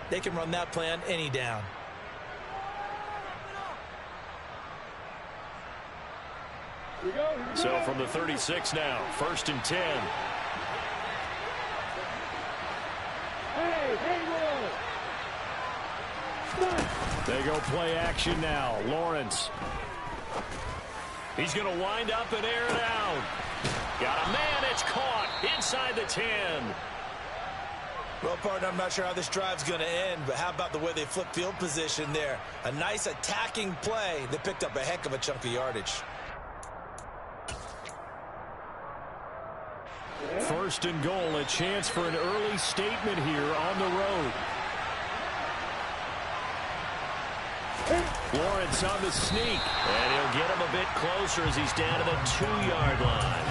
they can run that play on any down. So from the 36 now, 1st and 10. They go play action now. Lawrence. He's going to wind up and air it out. Got a man. It's caught inside the 10. Well, partner, I'm not sure how this drive's going to end, but how about the way they flip field position there? A nice attacking play that picked up a heck of a chunk of yardage. 1st and goal, a chance for an early statement here on the road. Lawrence on the sneak, and he'll get him a bit closer as he's down to the 2-yard line.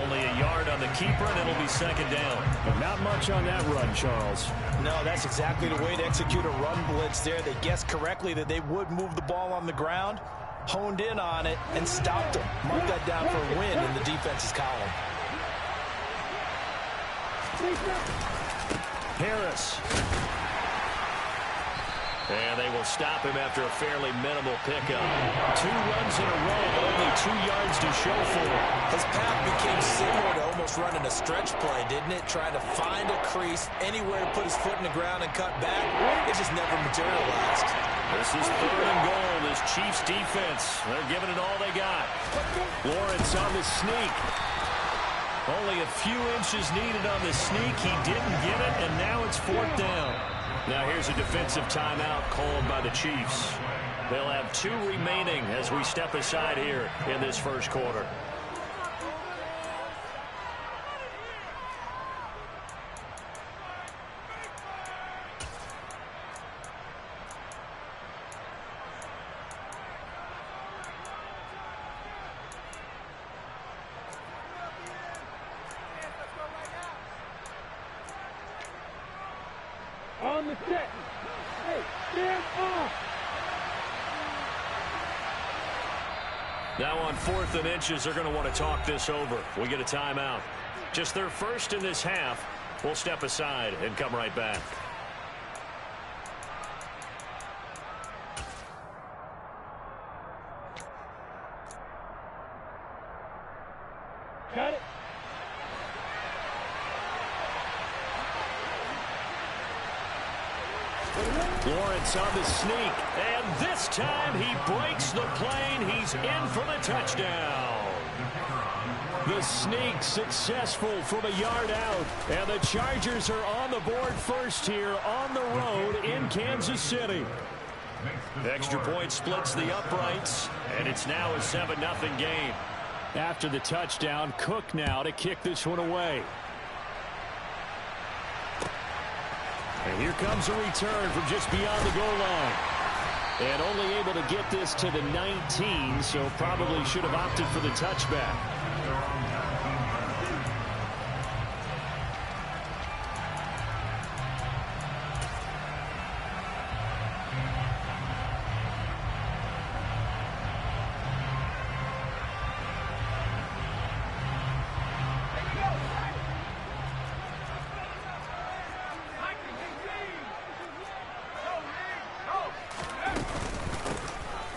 Only a yard on the keeper, and it'll be 2nd down. But not much on that run, Charles. No, that's exactly the way to execute a run blitz there. They guessed correctly that they would move the ball on the ground, honed in on it, and stopped them. Mark that down for a win in the defense's column. Harris. And they will stop him after a fairly minimal pickup. 2 runs in a row, but only 2 yards to show for it. His path became similar to almost running a stretch play, didn't it? Trying to find a crease, anywhere to put his foot in the ground and cut back. It just never materialized. This is 3rd and goal. This Chiefs defense, they're giving it all they got. Lawrence on the sneak. Only a few inches needed on the sneak. He didn't get it, and now it's 4th down. Now here's a defensive timeout called by the Chiefs. They'll have 2 remaining as we step aside here in this 1st quarter. On the set. Hey, stand off. Now on 4th and inches, they're going to want to talk this over. We get a timeout. Just their 1st in this half. We'll step aside and come right back. Got it. Lawrence on the sneak, and this time he breaks the plane. He's in for the touchdown. The sneak successful from a yard out, and the Chargers are on the board first here on the road in Kansas City. Extra point splits the uprights, and it's now a 7-0 game. After the touchdown, Cook now to kick this one away. And here comes a return from just beyond the goal line. And only able to get this to the 19, so probably should have opted for the touchback.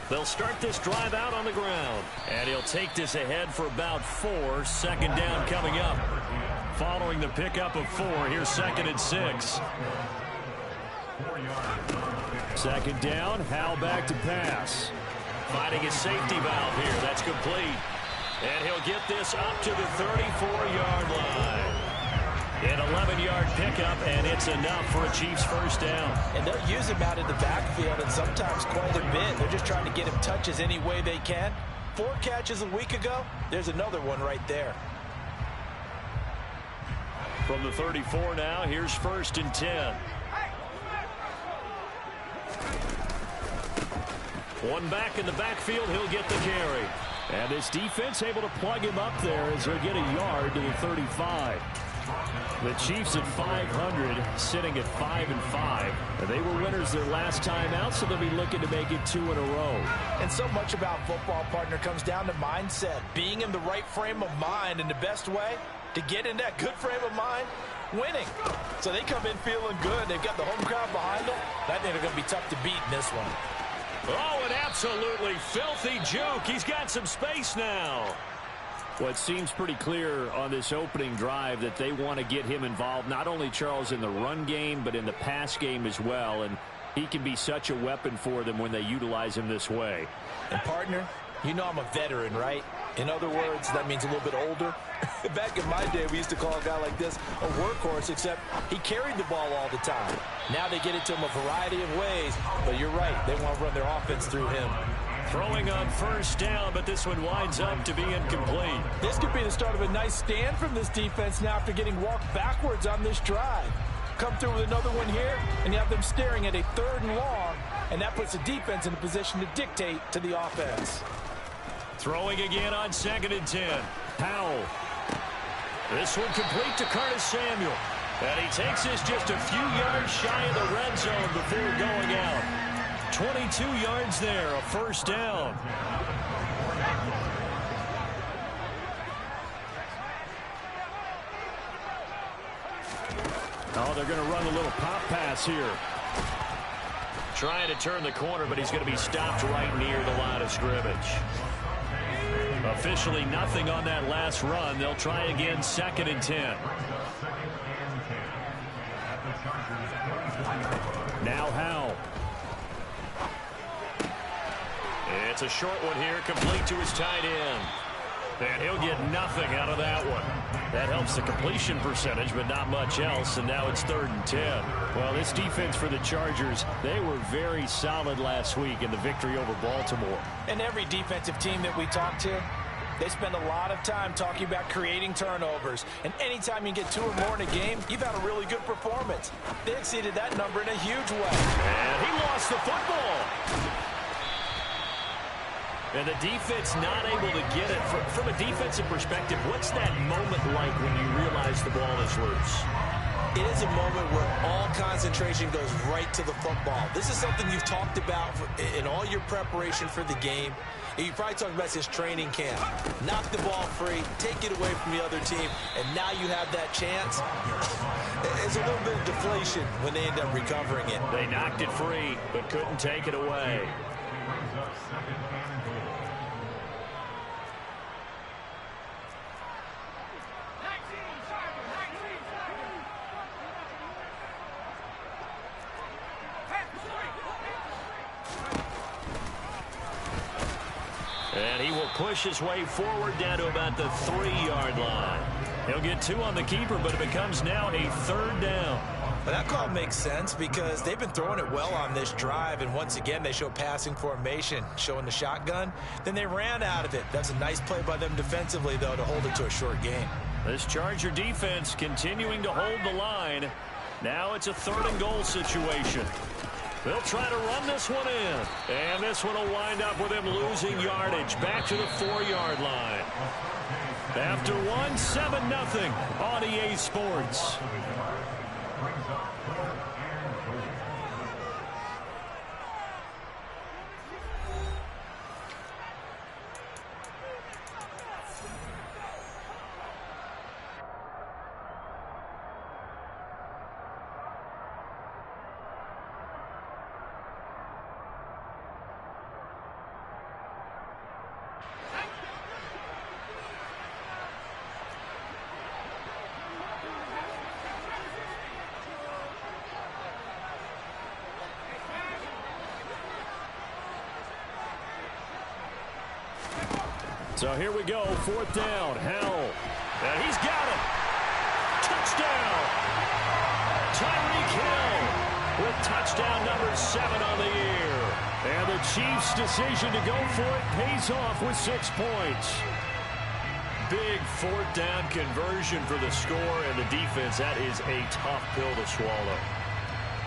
They'll start this drive out on the ground. And he'll take this ahead for about 4. 2nd down coming up. Following the pickup of 4, here's 2nd and 6. 2nd down, Hal back to pass. Finding his safety valve here. That's complete. And he'll get this up to the 34-yard line. An 11-yard pickup, and it's enough for a Chiefs 1st down. And they'll use him out in the backfield, and sometimes quite a bit. They're just trying to get him touches any way they can. 4 catches a week ago. There's another one right there. From the 34 now, here's 1st and 10. One back in the backfield, he'll get the carry. And this defense able to plug him up there as he'll get a yard to the 35. The Chiefs at 500, sitting at 5-5. They were winners their last time out, so they'll be looking to make it 2 in a row. And so much about football, partner, comes down to mindset. Being in the right frame of mind, and the best way to get in that good frame of mind, winning. So they come in feeling good. They've got the home crowd behind them. think they're going to be tough to beat in this one. Oh, an absolutely filthy juke. He's got some space now. Well, it seems pretty clear on this opening drive that they want to get him involved, not only, Charles, in the run game, but in the pass game as well. And he can be such a weapon for them when they utilize him this way. And, partner, you know I'm a veteran, right? In other words, that means a little bit older. Back in my day, we used to call a guy like this a workhorse, except he carried the ball all the time. Now they get it to him a variety of ways, but you're right. They want to run their offense through him. Throwing on first down, but this one winds up to be incomplete. This could be the start of a nice stand from this defense now after getting walked backwards on this drive. Come through with another one here, and you have them staring at a 3rd and long, and that puts the defense in a position to dictate to the offense. Throwing again on 2nd and 10. Powell. This one complete to Curtis Samuel. And he takes this just a few yards shy of the red zone before going out. 22 yards there, a first down. Oh, they're going to run a little pop pass here. Trying to turn the corner, but he's going to be stopped right near the line of scrimmage. Officially nothing on that last run. They'll try again 2nd and 10. Now Howell. It's a short one here, complete to his tight end. And he'll get nothing out of that one. That helps the completion percentage, but not much else, and now it's 3rd and 10. Well, this defense for the Chargers, they were very solid last week in the victory over Baltimore. And every defensive team that we talk to, they spend a lot of time talking about creating turnovers. And anytime you get 2 or more in a game, you've had a really good performance. They exceeded that number in a huge way. And he lost the football. And the defense not able to get it. From a defensive perspective, what's that moment like when you realize the ball is loose? It is a moment where all concentration goes right to the football. This is something you've talked about in all your preparation for the game. You probably talked about since training camp. Knock the ball free, take it away from the other team, and now you have that chance. It's a little bit of deflation when they end up recovering it. They knocked it free, but couldn't take it away. And he will push his way forward down to about the 3-yard line. He'll get 2 on the keeper, but it becomes now a 3rd down. Well, that call makes sense because they've been throwing it well on this drive, and once again they show passing formation, showing the shotgun. Then they ran out of it. That's a nice play by them defensively, though, to hold it to a short game. This Charger defense continuing to hold the line. Now it's a 3rd and goal situation. They'll try to run this one in. And this one will wind up with him losing yardage back to the 4-yard line. After 1, 7-0 on EA Sports. So here we go, 4th down. Howell. And he's got it. Touchdown. Tyreek Hill with touchdown number 7 on the year. And the Chiefs' decision to go for it pays off with 6 points. Big 4th down conversion for the score and the defense. That is a tough pill to swallow.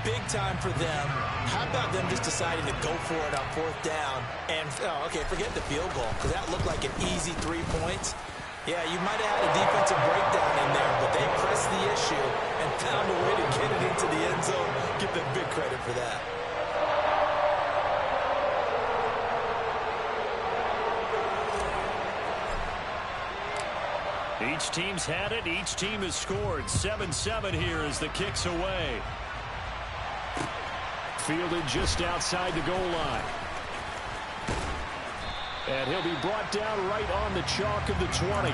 Big time for them. How about them just deciding to go for it on 4th down? And, okay, forget the field goal, because that looked like an easy 3 points. Yeah, you might have had a defensive breakdown in there, but they pressed the issue and found a way to get it into the end zone. Give them big credit for that. Each team's had it. Each team has scored. 7-7 here as the kick's away. Fielded just outside the goal line. And he'll be brought down right on the chalk of the 20.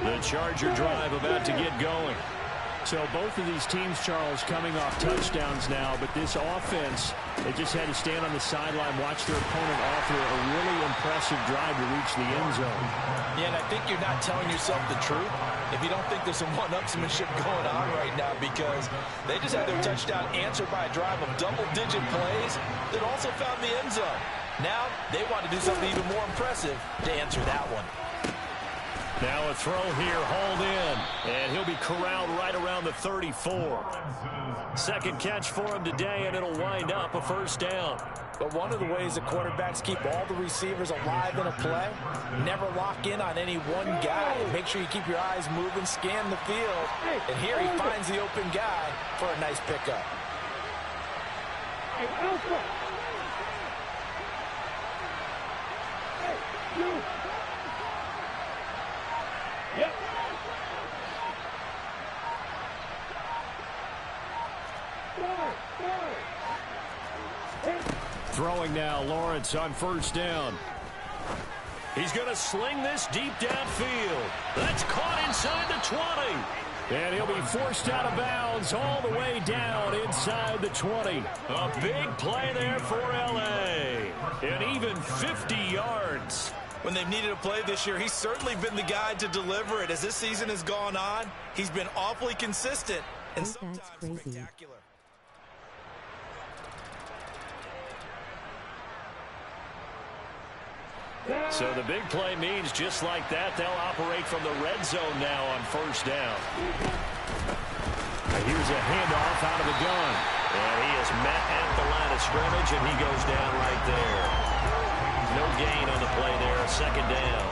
The Charger drive about to get going. So both of these teams, Charles, coming off touchdowns now, but this offense, they just had to stand on the sideline, watch their opponent offer a really impressive drive to reach the end zone. Yeah, and I think you're not telling yourself the truth if you don't think there's some one-upsmanship going on right now, because they just had their touchdown answered by a drive of double-digit plays that also found the end zone. Now they want to do something even more impressive to answer that one. Now a throw here, hauled in, and he'll be corralled right around the 34. Second catch for him today, and it'll wind up a first down. But one of the ways that quarterbacks keep all the receivers alive in a play, never lock in on any one guy. Make sure you keep your eyes moving, scan the field, and here he finds the open guy for a nice pickup. Throwing now, Lawrence on first down. He's going to sling this deep downfield. That's caught inside the 20. And he'll be forced out of bounds all the way down inside the 20. A big play there for L.A. And even 50 yards. When they've needed a play this year, he's certainly been the guy to deliver it. As this season has gone on, he's been awfully consistent and sometimes spectacular. So the big play means just like that, they'll operate from the red zone now on first down. Here's a handoff out of the gun. And he is met at the line of scrimmage, and he goes down right there. No gain on the play there, second down.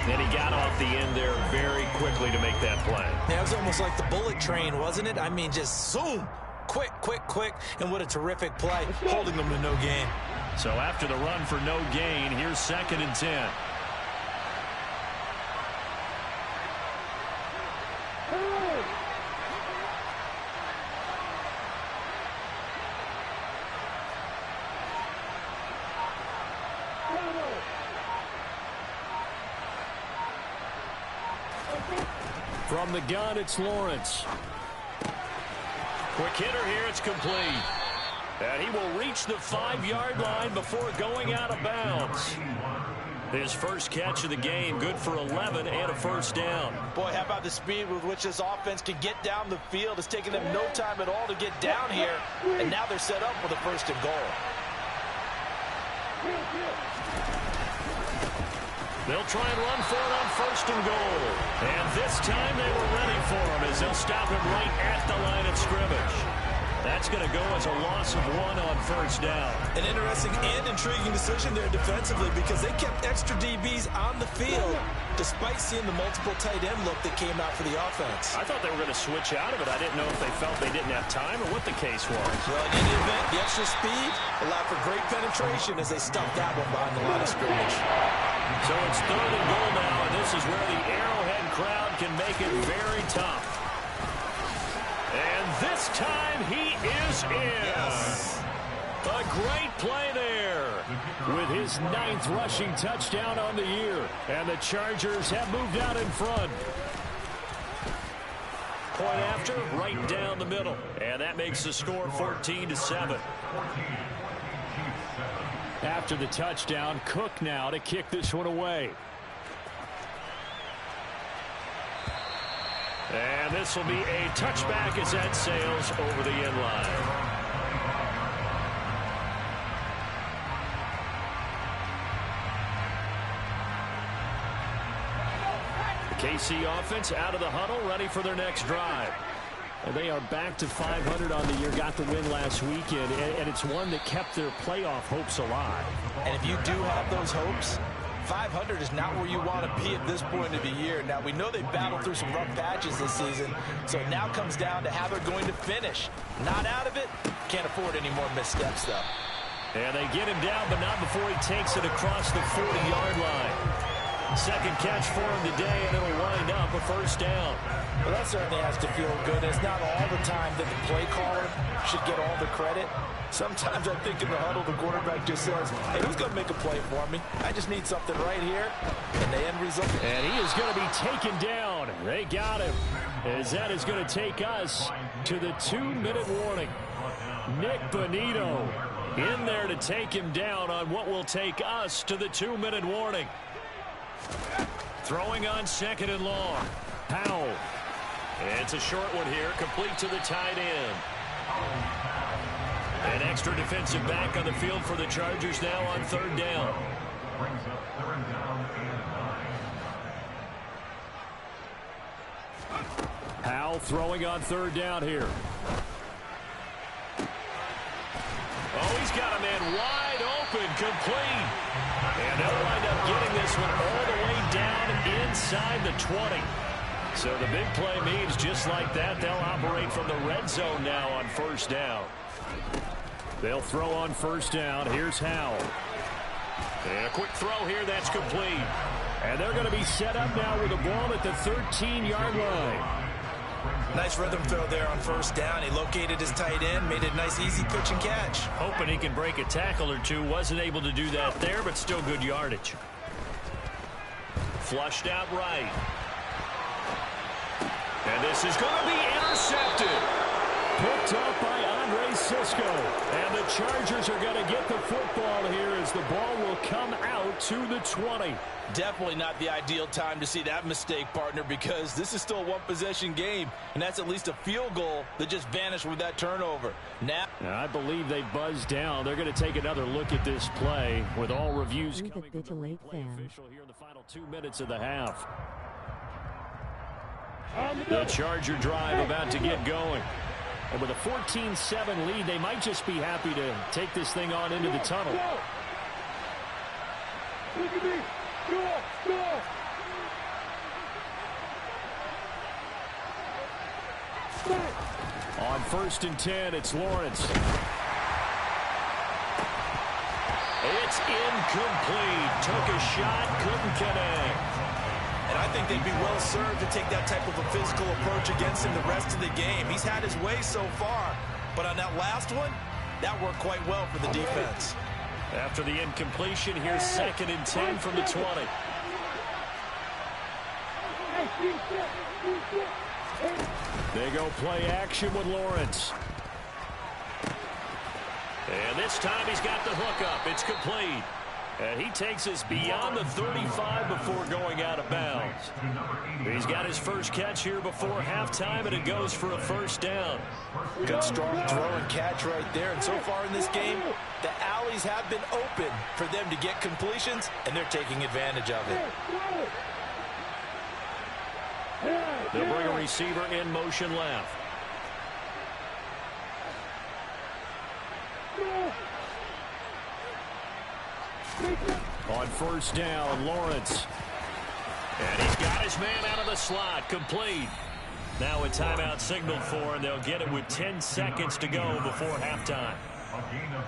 And he got off the end there very quickly to make that play. Yeah, it was almost like the bullet train, wasn't it? I mean, just zoom. Quick, quick, quick. And what a terrific play, holding them to no gain. So after the run for no gain, here's 2nd and 10. From the gun, it's Lawrence. Quick hitter here, it's complete. And he will reach the 5-yard line before going out of bounds. His first catch of the game, good for 11 and a first down. Boy, how about the speed with which this offense can get down the field? It's taken them no time at all to get down here, and now they're set up for the 1st and goal. They'll try and run for it on 1st and goal. And this time they were ready for him as they'll stop him right at the line of scrimmage. That's going to go as a loss of 1 on first down. An interesting and intriguing decision there defensively, because they kept extra DBs on the field despite seeing the multiple tight end look that came out for the offense. I thought they were going to switch out of it. I didn't know if they felt they didn't have time or what the case was. Well, in any event, the extra speed allowed for great penetration as they stuffed that one behind the line of scrimmage. So it's 3rd and goal now, and this is where the Arrowhead crowd can make it very tough. And this time he is in. Yes. A great play there with his 9th rushing touchdown on the year. And the Chargers have moved out in front. Point after, right down the middle. And that makes the score 14-7. After the touchdown, Cook now to kick this one away. And this will be a touchback as that sails over the end line. The KC offense out of the huddle, ready for their next drive. And they are back to 500 on the year, got the win last weekend, and it's one that kept their playoff hopes alive. And if you do have those hopes, 500 is not where you want to be at this point of the year. Now, we know they battled through some rough patches this season, so it now comes down to how they're going to finish. Not out of it, can't afford any more missteps, though. And they get him down, but not before he takes it across the 40-yard line. Second catch for him today, and it'll wind up a first down. Well, that certainly has to feel good. It's not all the time that the play caller should get all the credit. Sometimes I think in the huddle, the quarterback just says, hey, who's going to make a play for me? I just need something right here. And the end result. And he is going to be taken down. They got him. As that is going to take us to the 2-minute warning. Nick Bonito in there to take him down on what will take us to the 2-minute warning. Throwing on second and long. Powell. It's a short one here, complete to the tight end. An extra defensive back on the field for the Chargers now on third down. Powell throwing on third down here. Oh, he's got a man wide open, complete. And they'll wind up getting this one all the way down inside the 20. So the big play means just like that, they'll operate from the red zone now on first down. They'll throw on first down. Here's Howell. And a quick throw here, that's complete. And they're going to be set up now with the ball at the 13-yard line. Nice rhythm throw there on first down. He located his tight end, made it a nice easy pitch and catch. Hoping he can break a tackle or two. Wasn't able to do that there, but still good yardage. Flushed out right. And this is going to be intercepted. Picked up by Andre Sisco. And the Chargers are going to get the football here as the ball will come out to the 20. Definitely not the ideal time to see that mistake, partner, because this is still a one-possession game, and that's at least a field goal that just vanished with that turnover. Now, I believe they buzzed down. They're going to take another look at this play with all reviews coming from the play official here in the final 2 minutes of the half. The Charger drive about to get going. And with a 14-7 lead, they might just be happy to take this thing on into the tunnel. Look at me. Go. On 1st and 10, it's Lawrence. It's incomplete. Took a shot, couldn't connect. And I think they'd be well served to take that type of a physical approach against him the rest of the game. He's had his way so far, but on that last one, that worked quite well for the defense. After the incompletion, here's 2nd and 10 from the 20. They go play action with Lawrence. And this time he's got the hook up. It's complete. And he takes us beyond the 35 before going out of bounds. He's got his first catch here before halftime, and it goes for a first down. Good strong throw and catch right there. And so far in this game, the alleys have been open for them to get completions, and they're taking advantage of it. They'll bring a receiver in motion left. On first down, Lawrence. And he's got his man out of the slot, complete. Now a timeout signaled for, and they'll get it with 10 seconds to go before halftime.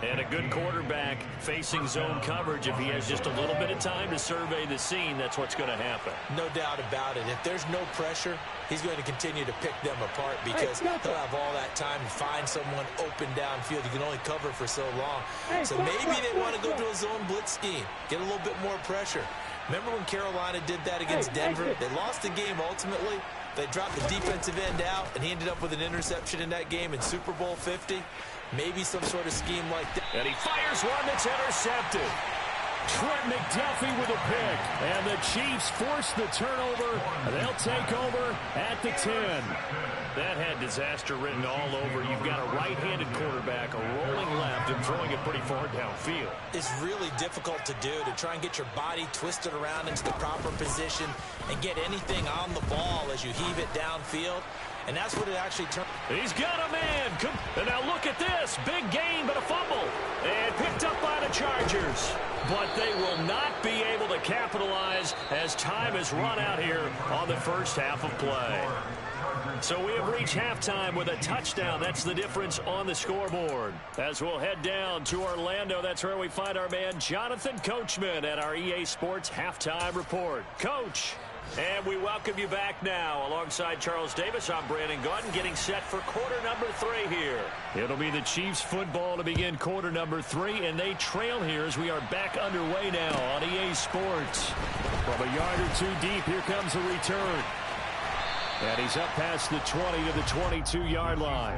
And a good quarterback facing zone coverage. If he has just a little bit of time to survey the scene, that's what's going to happen. No doubt about it. If there's no pressure, he's going to continue to pick them apart because he'll have all that time to find someone open downfield. You can only cover for so long. So maybe they want to go to a zone blitz scheme, get a little bit more pressure. Remember when Carolina did that against Denver? They lost the game ultimately. They dropped the defensive end out, and he ended up with an interception in that game in Super Bowl 50. Maybe some sort of scheme like that. And he fires one that's intercepted. Trent McDuffie with a pick. And the Chiefs force the turnover. They'll take over at the 10. That had disaster written all over. You've got a right-handed quarterback, a rolling left, and throwing it pretty far downfield. It's really difficult to do, to try and get your body twisted around into the proper position and get anything on the ball as you heave it downfield. And that's what it actually turned. He's got a man. And now look at this. Big gain, but a fumble. And picked up by the Chargers. But they will not be able to capitalize as time has run out here on the first half of play. So we have reached halftime with a touchdown. That's the difference on the scoreboard. As we'll head down to Orlando, that's where we find our man Jonathan Coachman at our EA Sports Halftime Report. Coach. And we welcome you back now. Alongside Charles Davis, I'm Brandon Gaudin, getting set for quarter number 3 here. It'll be the Chiefs football to begin quarter number 3, and they trail here as we are back underway now on EA Sports. From a yard or two deep, here comes a return. And he's up past the 20 to the 22-yard line.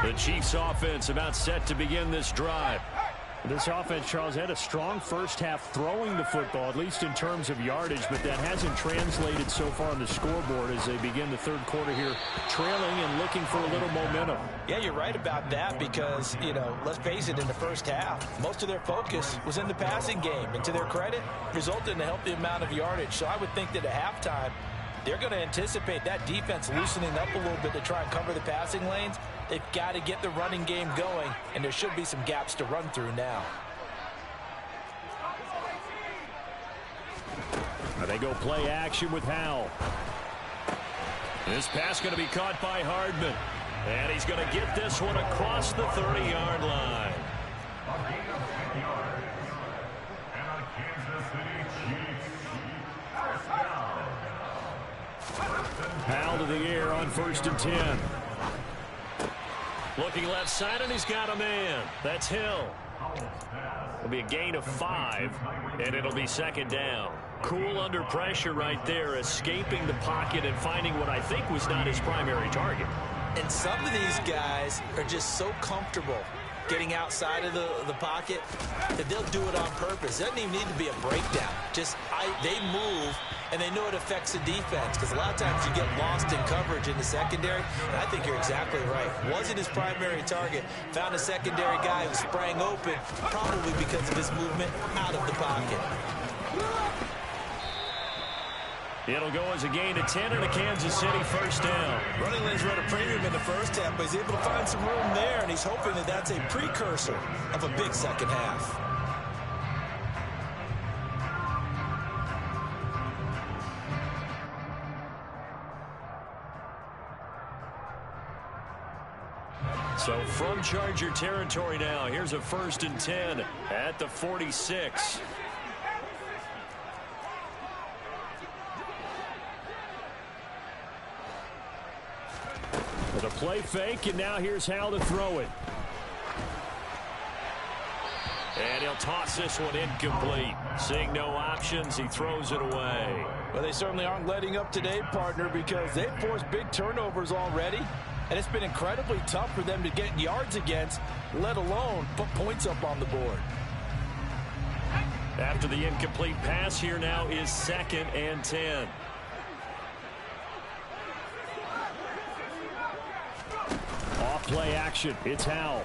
The Chiefs offense about set to begin this drive. This offense, Charles, had a strong first half throwing the football, at least in terms of yardage, but that hasn't translated so far on the scoreboard as they begin the third quarter here, trailing and looking for a little momentum. Yeah, you're right about that because, let's face it, in the first half, most of their focus was in the passing game. And to their credit, resulted in a healthy amount of yardage. So I would think that at halftime, they're going to anticipate that defense loosening up a little bit to try and cover the passing lanes. They've got to get the running game going, and there should be some gaps to run through now. They go play action with Howell. This pass going to be caught by Hardman. And he's going to get this one across the 30-yard line. Howell to the air on 1st and 10. Looking left side, and he's got a man. That's Hill. It'll be a gain of 5, and it'll be 2nd down. Cool under pressure right there, escaping the pocket and finding what I think was not his primary target. And some of these guys are just so comfortable getting outside of the pocket that they'll do it on purpose. It doesn't even need to be a breakdown. They move, and they know it affects the defense because a lot of times you get lost in coverage in the secondary. And I think you're exactly right. Wasn't his primary target. Found a secondary guy who sprang open, probably because of his movement out of the pocket. It'll go as a gain of 10 and a Kansas City 1st down. Running lanes were at a premium in the first half, but he's able to find some room there, and he's hoping that that's a precursor of a big second half. So from Charger territory now, here's a 1st and 10 at the 46. With a play fake, and now here's Howell to throw it. And he'll toss this one incomplete. Seeing no options, he throws it away. Well, they certainly aren't letting up today, partner, because they've forced big turnovers already. And it's been incredibly tough for them to get yards against, let alone put points up on the board. After the incomplete pass, here now is 2nd and 10. Off play action. It's Howell.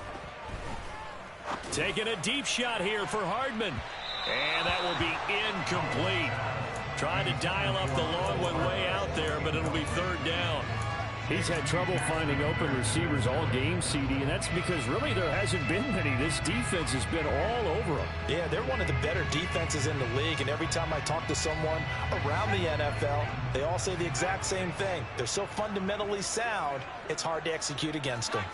Taking a deep shot here for Hardman. And that will be incomplete. Trying to dial up the long one way out there, but it'll be 3rd down. He's had trouble finding open receivers all game, CD, and that's because really there hasn't been many. This defense has been all over them. Yeah, they're one of the better defenses in the league, and every time I talk to someone around the NFL, they all say the exact same thing. They're so fundamentally sound, it's hard to execute against them.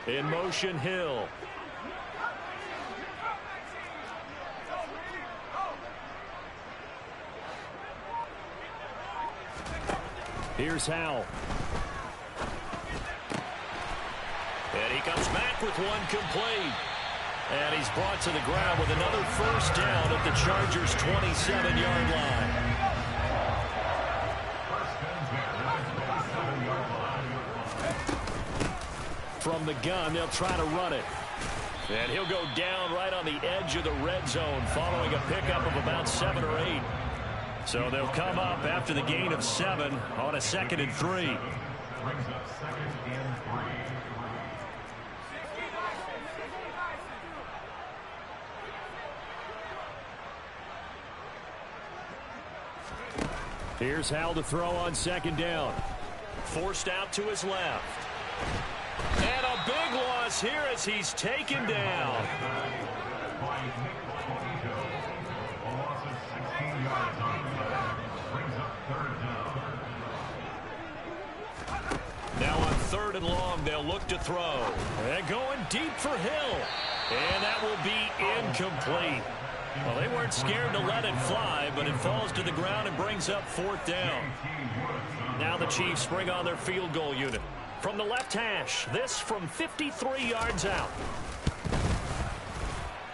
In motion, Hill. Here's Howell. And he comes back with one complete. And he's brought to the ground with another 1st down at the Chargers' 27-yard line. From the gun, they'll try to run it. And he'll go down right on the edge of the red zone following a pickup of about 7 or 8. So they'll come up after the gain of 7 on a 2nd and 3. Here's Hal to throw on second down. Forced out to his left. And a big loss here as he's taken down. Now on 3rd and long, they'll look to throw. And going deep for Hill. And that will be incomplete. Well, they weren't scared to let it fly, but it falls to the ground and brings up 4th down. Now the Chiefs bring on their field goal unit. From the left hash, this from 53 yards out.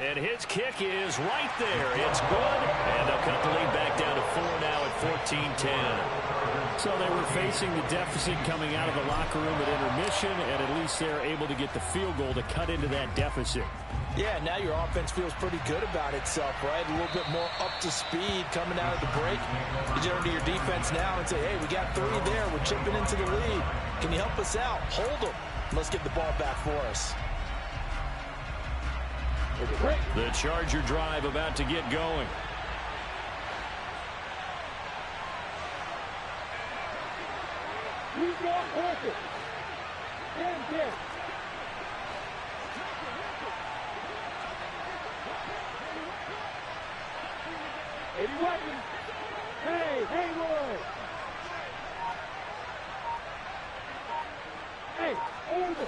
And his kick is right there. It's good. And they'll cut the lead back down to 4 now at 14-10. So they were facing the deficit coming out of the locker room at intermission, and at least they're able to get the field goal to cut into that deficit. Yeah, now your offense feels pretty good about itself, right? A little bit more up to speed coming out of the break. You turn to your defense now and say, hey, we got 3 there. We're chipping into the lead. Can you help us out? Hold them. Let's get the ball back for us. The Charger drive about to get going. We've got perfect. 10-10. Eddie Watkins. Hey, Haywood. Hey, over.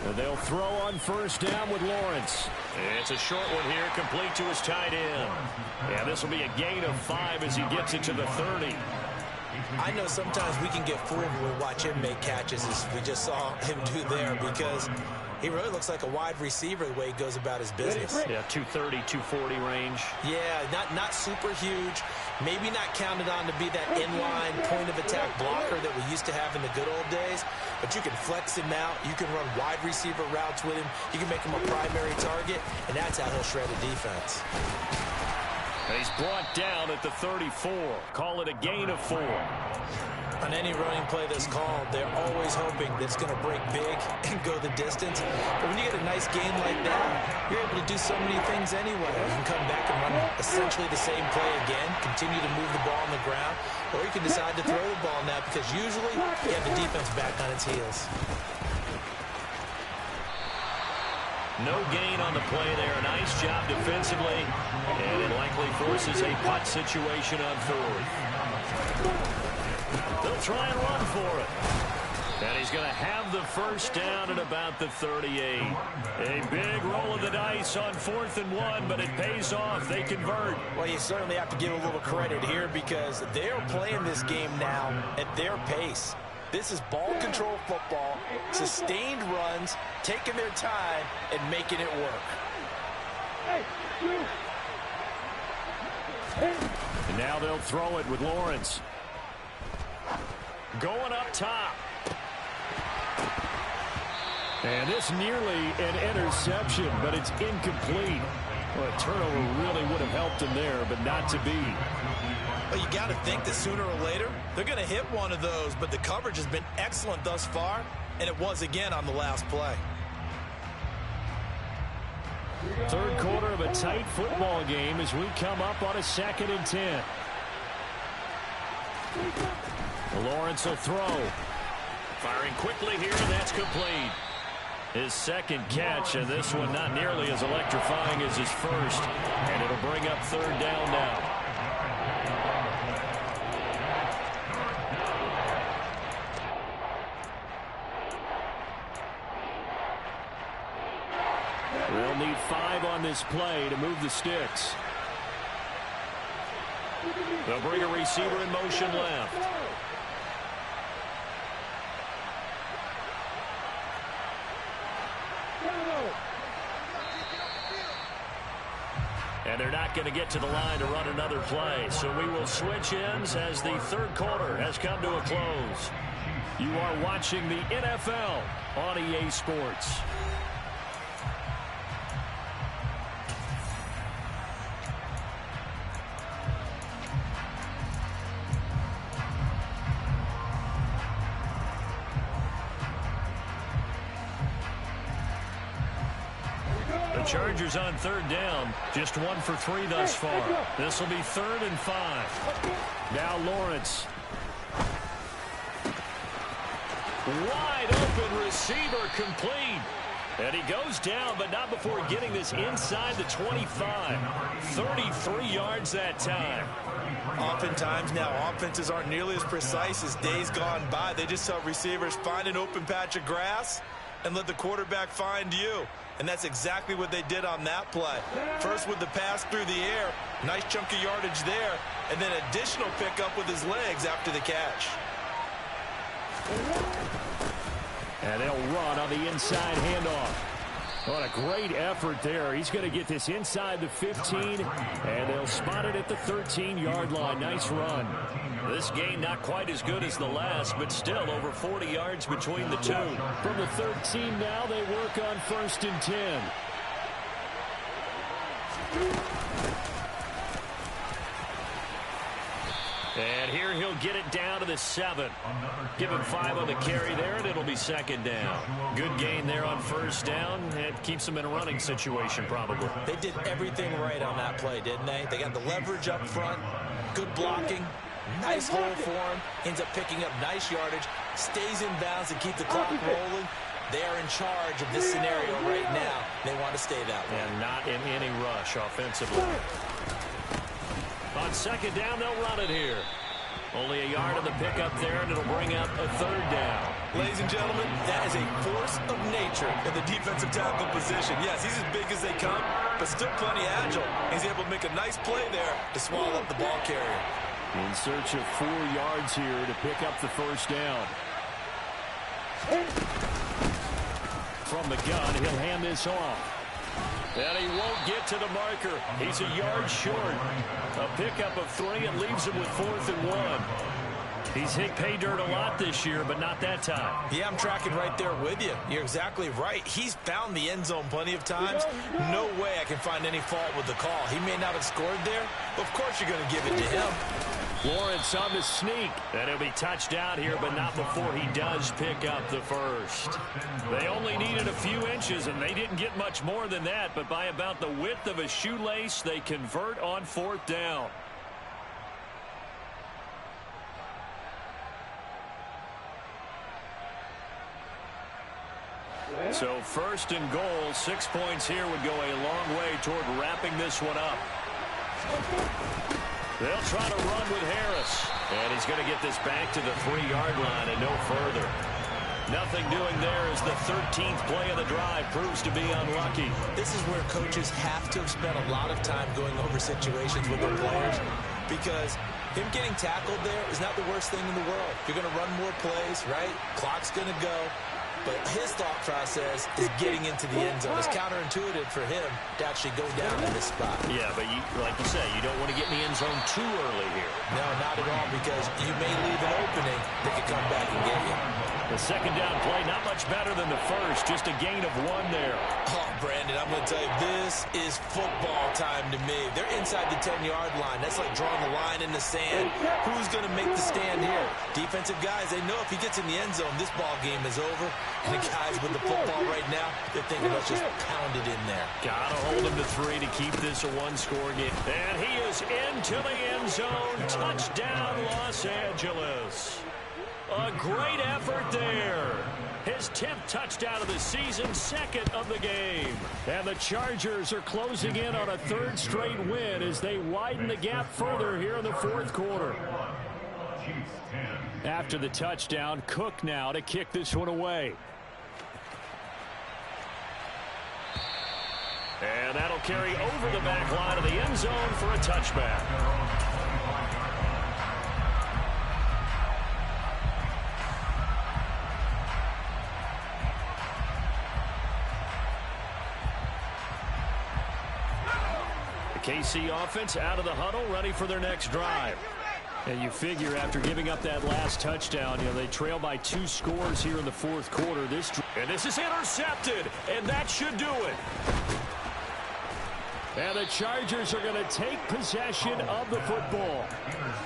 And they'll throw on 1st down with Lawrence. It's a short one here, complete to his tight end. Yeah, this will be a gain of 5 as he gets it to the 30. I know sometimes we can get fooled when we watch him make catches, as we just saw him do there, because he really looks like a wide receiver the way he goes about his business. Yeah, 230, 240 range. Yeah, not super huge. Maybe not counted on to be that inline point-of-attack blocker that we used to have in the good old days, but you can flex him out. You can run wide receiver routes with him. You can make him a primary target, and that's how he'll shred a defense. He's brought down at the 34. Call it a gain of 4. On any running play that's called, they're always hoping that it's going to break big and go the distance. But when you get a nice gain like that, you're able to do so many things anyway. You can come back and run essentially the same play again, continue to move the ball on the ground, or you can decide to throw the ball now because usually you have the defense back on its heels. No gain on the play there. Nice job defensively. And it likely forces a punt situation on 4th. They'll try and run for it. And he's going to have the 1st down at about the 38. A big roll of the dice on 4th and 1, but it pays off. They convert. Well, you certainly have to give a little credit here because they're playing this game now at their pace. This is ball control football, sustained runs, taking their time, and making it work. And now they'll throw it with Lawrence. Going up top. And this nearly an interception, but it's incomplete. Well, a turnover really would have helped him there, but not to be. Well, you got to think that sooner or later, they're going to hit one of those, but the coverage has been excellent thus far, and it was again on the last play. 3rd quarter of a tight football game as we come up on a 2nd and 10. Lawrence will throw. Firing quickly here, and that's complete. His 2nd catch, and this one not nearly as electrifying as his 1st. And it'll bring up 3rd down now. We'll need 5 on this play to move the sticks. They'll bring a receiver in motion left. And they're not going to get to the line to run another play. So we will switch ends as the 3rd quarter has come to a close. You are watching the NFL on EA Sports. Chargers on third down. Just 1 for 3 thus far. This will be 3rd and 5. Now Lawrence. Wide open receiver complete. And he goes down, but not before getting this inside the 25. 33 yards that time. Oftentimes now, offenses aren't nearly as precise as days gone by. They just tell receivers, find an open patch of grass and let the quarterback find you. And that's exactly what they did on that play. First with the pass through the air, nice chunk of yardage there, and then additional pickup with his legs after the catch. And they'll run on the inside handoff. What a great effort there. He's going to get this inside the 15, and they'll spot it at the 13-yard line. Nice run. This game not quite as good as the last, but still over 40 yards between the two. From the 13 now, they work on 1st and 10. And here he'll get it down to the 7. Give him 5 on the carry there, and it'll be 2nd down. Good gain there on 1st down. It keeps them in a running situation, probably. They did everything right on that play, didn't they? They got the leverage up front, good blocking, nice hole for him, ends up picking up nice yardage, stays in bounds to keep the clock rolling. They are in charge of this scenario right now. They want to stay that way. And not in any rush offensively. On 2nd down, they'll run it here. Only a yard of the pickup there, and it'll bring up a 3rd down. Ladies and gentlemen, that is a force of nature in the defensive tackle position. Yes, he's as big as they come, but still plenty agile. He's able to make a nice play there to swallow up the ball carrier. In search of 4 yards here to pick up the 1st down. From the gun, he'll hand this off. And he won't get to the marker. He's a yard short. A pickup of 3 and leaves him with 4th and 1. He's hit pay dirt a lot this year, but not that time. Yeah, I'm tracking right there with you. You're exactly right. He's found the end zone plenty of times. No way I can find any fault with the call. He may not have scored there, but of course you're going to give it to him. Lawrence on the sneak. And he'll be touched out here, but not before he does pick up the 1st. They only needed a few inches, and they didn't get much more than that. But by about the width of a shoelace, they convert on 4th down. So 1st and goal, 6 points here would go a long way toward wrapping this one up. They'll try to run with Harris. And he's going to get this back to the 3-yard line and no further. Nothing doing there as the 13th play of the drive proves to be unlucky. This is where coaches have to have spent a lot of time going over situations with their players, because him getting tackled there is not the worst thing in the world. You're going to run more plays, right? Clock's going to go. But his thought process is getting into the end zone. It's counterintuitive for him to actually go down in this spot. Yeah, but like you say, you don't want to get in the end zone too early here. No, not at all, because you may leave an opening that could come back and get you. The 2nd down play, not much better than the 1st, just a gain of 1 there. Oh, Brandon, I'm going to tell you, this is football time to me. They're inside the 10-yard line. That's like drawing the line in the sand. Who's going to make the stand here? Defensive guys, they know if he gets in the end zone, this ball game is over. And the guys with the football right now, they're thinking, let's just pound it in there. Got to hold him to 3 to keep this a 1-score game. And he is into the end zone. Touchdown, Los Angeles. A great effort there. His 10th touchdown of the season, 2nd of the game. And the Chargers are closing in on a 3rd straight win as they widen the gap further here in the 4th quarter. After the touchdown, Cook now to kick this one away. And that'll carry over the back line of the end zone for a touchback. KC offense out of the huddle, ready for their next drive. And you figure after giving up that last touchdown, they trail by 2 scores here in the 4th quarter. And this is intercepted, and that should do it. And the Chargers are going to take possession of the football.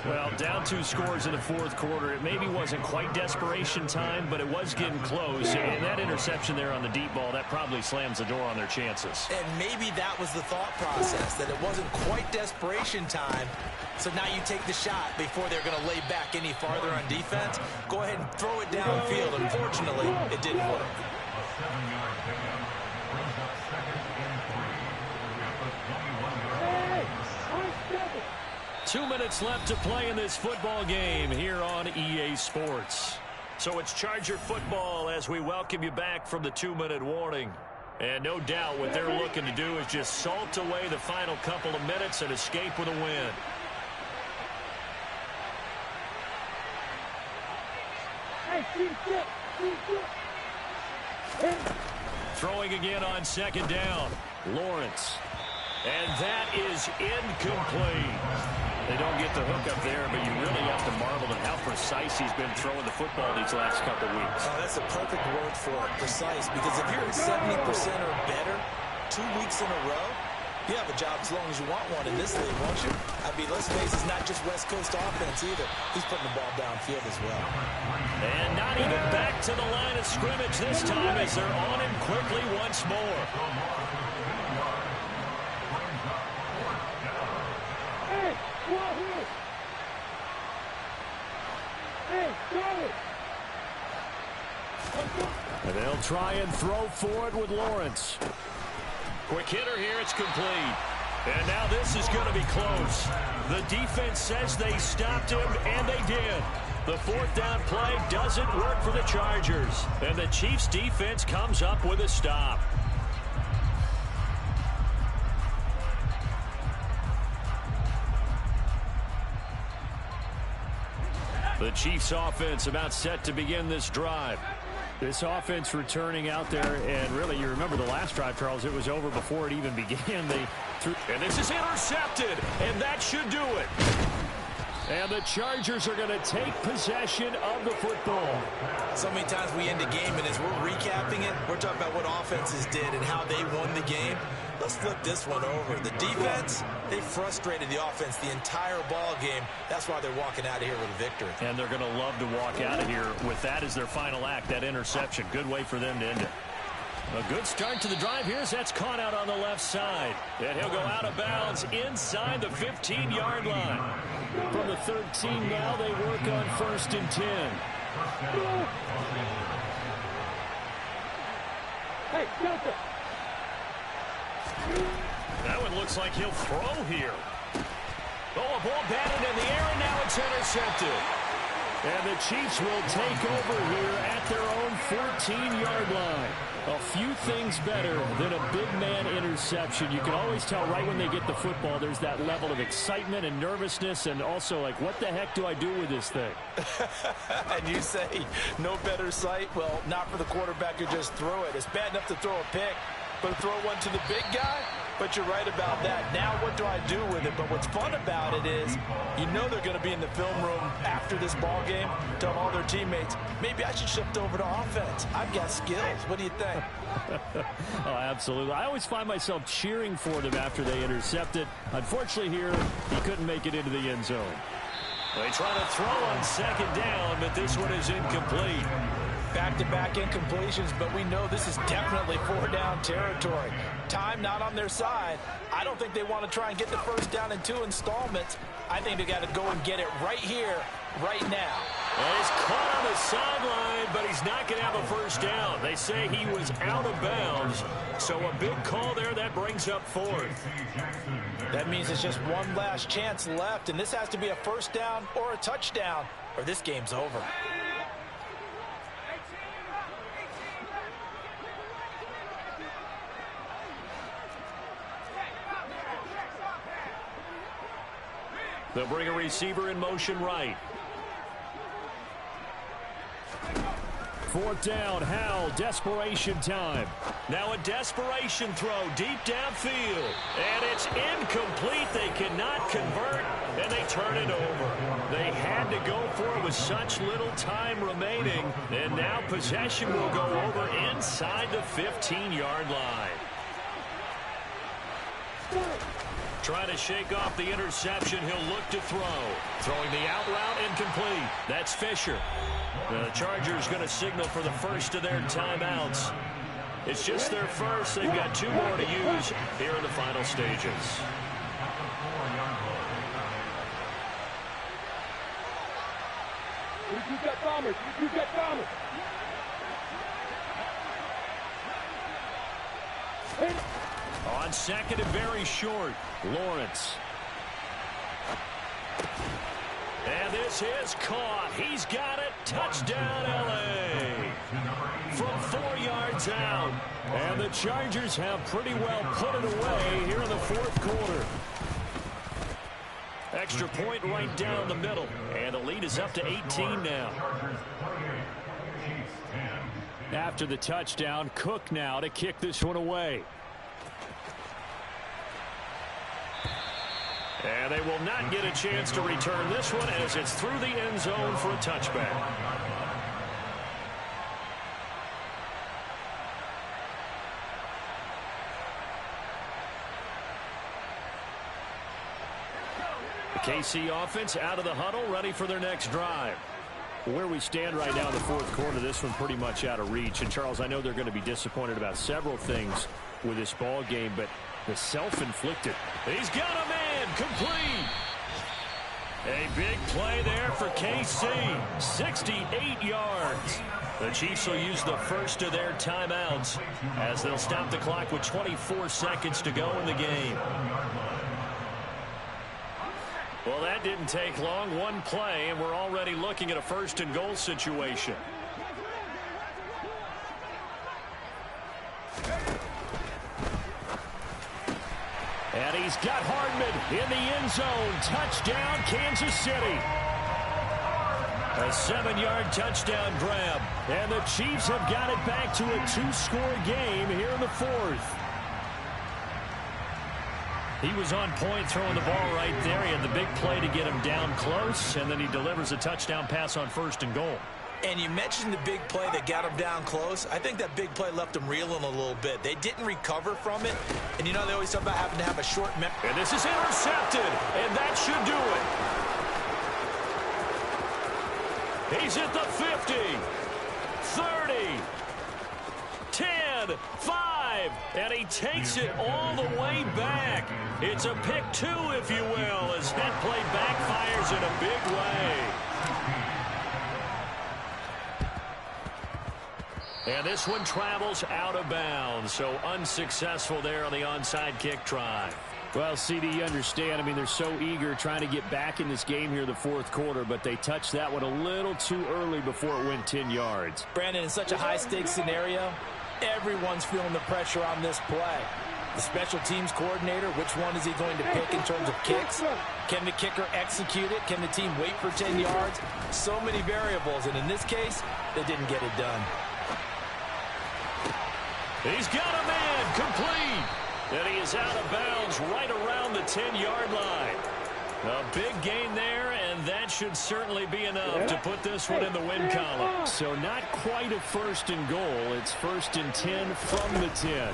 Well, down 2 scores in the fourth quarter. It maybe wasn't quite desperation time, but it was getting close. And that interception there on the deep ball, that probably slams the door on their chances. And maybe that was the thought process, that it wasn't quite desperation time. So now you take the shot before they're going to lay back any farther on defense. Go ahead and throw it downfield. Unfortunately, it didn't work. 2 minutes left to play in this football game here on EA Sports. So it's Charger football as we welcome you back from the 2-minute warning. And no doubt what they're looking to do is just salt away the final couple of minutes and escape with a win. Throwing again on second down. Lawrence. And that is incomplete. They don't get the hook up there, but you really have to marvel at how precise he's been throwing the football these last couple weeks. Oh, that's a perfect word for it, precise, because if you're at 70% or better 2 weeks in a row, you have a job as long as you want one in this league, won't you? I mean, let's face it, it's not just West Coast offense either. He's putting the ball downfield as well. And not even back to the line of scrimmage this time as they're on him quickly once more. And they'll try and throw for it with Lawrence. Quick hitter here, it's complete. And now this is going to be close. The defense says they stopped him, and they did. The fourth down play doesn't work for the Chargers. And the Chiefs defense comes up with a stop. The Chiefs offense about set to begin this drive. This offense returning out there, and really, you remember the last drive, Charles, it was over before it even began. And this is intercepted, and that should do it. And the Chargers are going to take possession of the football. So many times we end the game, and as we're recapping it, we're talking about what offenses did and how they won the game. Let's flip this one over. The defense, they frustrated the offense the entire ball game. That's why they're walking out of here with a victory. And they're going to love to walk out of here with that as their final act, that interception. Good way for them to end it. A good start to the drive here as that's caught out on the left side. And he'll go out of bounds inside the 15-yard line. From the 13 now, they work on 1st and 10. Hey, Delta. That one looks like he'll throw here. Oh, a ball batted in the air, and now it's intercepted. And the Chiefs will take over here at their own 14-yard line. A few things better than a big man interception. You can always tell right when they get the football, there's that level of excitement and nervousness, and also like, what the heck do I do with this thing? And you say, no better sight? Well, not for the quarterback who just threw it. It's bad enough to throw a pick, but to throw one to the big guy? But you're right about that. Now what do I do with it? But what's fun about it is you know they're going to be in the film room after this ball game, telling all their teammates, maybe I should shift over to offense. I've got skills. What do you think? Oh, absolutely. I always find myself cheering for them after they intercept it. Unfortunately here, he couldn't make it into the end zone. They try to throw on second down, but this one is incomplete. Back-to-back incompletions, but we know this is definitely 4-down territory. Time not on their side. I don't think they want to try and get the first down in 2 installments. I think they got to go and get it right here, right now. Well, he's caught on the sideline, but he's not going to have a first down. They say he was out of bounds, so a big call there that brings up 4th. That means it's just one last chance left, and this has to be a first down or a touchdown, or this game's over. They'll bring a receiver in motion right. 4th down, Howell, desperation time. Now a desperation throw deep downfield. And it's incomplete. They cannot convert, and they turn it over. They had to go for it with such little time remaining. And now possession will go over inside the 15-yard line. Trying to shake off the interception. He'll look to throw. Throwing the out route, incomplete. That's Fisher. The Chargers going to signal for the first of their timeouts. It's just their first. They've got 2 more to use here in the final stages. You've got Thomas. You've got Thomas. On second and very short, Lawrence. And this is caught. He's got it. Touchdown, L.A. From 4 yards out. And the Chargers have pretty well put it away here in the 4th quarter. Extra point right down the middle. And the lead is up to 18 now. After the touchdown, Cook now to kick this one away. And they will not get a chance to return this one as it's through the end zone for a touchback. The KC offense out of the huddle, ready for their next drive. Where we stand right now in the 4th quarter, this one pretty much out of reach. And, Charles, I know they're going to be disappointed about several things with this ball game, but the self-inflicted. He's got a man, complete. A big play there for KC, 68 yards. The Chiefs will use the first of their timeouts as they'll stop the clock with 24 seconds to go in the game. Well, that didn't take long. One play, and we're already looking at a 1st and goal situation. And he's got Hardman in the end zone. Touchdown, Kansas City. A 7-yard touchdown grab. And the Chiefs have got it back to a 2-score game here in the 4th. He was on point throwing the ball right there. He had the big play to get him down close, and then he delivers a touchdown pass on 1st and goal. And you mentioned the big play that got him down close. I think that big play left him reeling a little bit. They didn't recover from it. And, you know, they always talk about having to have a short memory. And this is intercepted, and that should do it. He's at the 50, 30, 10, 5, and he takes it all the way back. It's a pick 2, if you will, as that play backfires in a big way. And this one travels out of bounds, so unsuccessful there on the onside kick try. Well, CD, you understand. I mean, they're so eager trying to get back in this game here in the 4th quarter, but they touched that one a little too early before it went 10 yards. Brandon, in such a high-stakes scenario, everyone's feeling the pressure on this play. The special teams coordinator, which one is he going to pick in terms of kicks? Can the kicker execute it? Can the team wait for 10 yards? So many variables, and in this case, they didn't get it done. He's got a man, complete. And he is out of bounds right around the 10-yard line. A big gain there, and that should certainly be enough to put this one in the win column. So not quite a 1st and goal. It's 1st and 10 from the 10.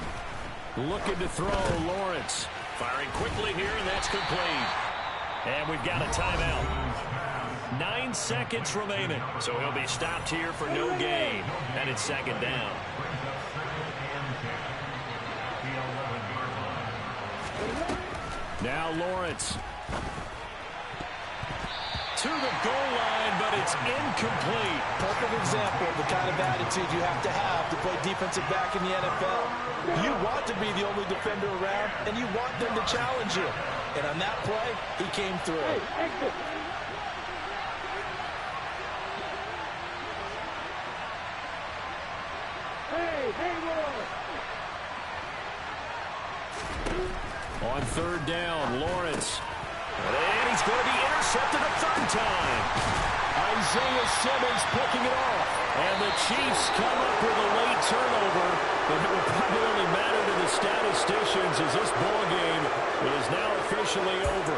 Looking to throw, Lawrence. Firing quickly here, and that's complete. And we've got a timeout. 9 seconds remaining. So he'll be stopped here for no gain. And it's 2nd down. Now Lawrence. To the goal line, but it's incomplete. Perfect example of the kind of attitude you have to play defensive back in the NFL. You want to be the only defender around, and you want them to challenge you. And on that play, he came through. On 3rd down, Lawrence. And he's going to be intercepted a 3rd time. Isaiah Simmons picking it off. And the Chiefs come up with a late turnover, but it will probably only matter to the statisticians as this ball game is now officially over.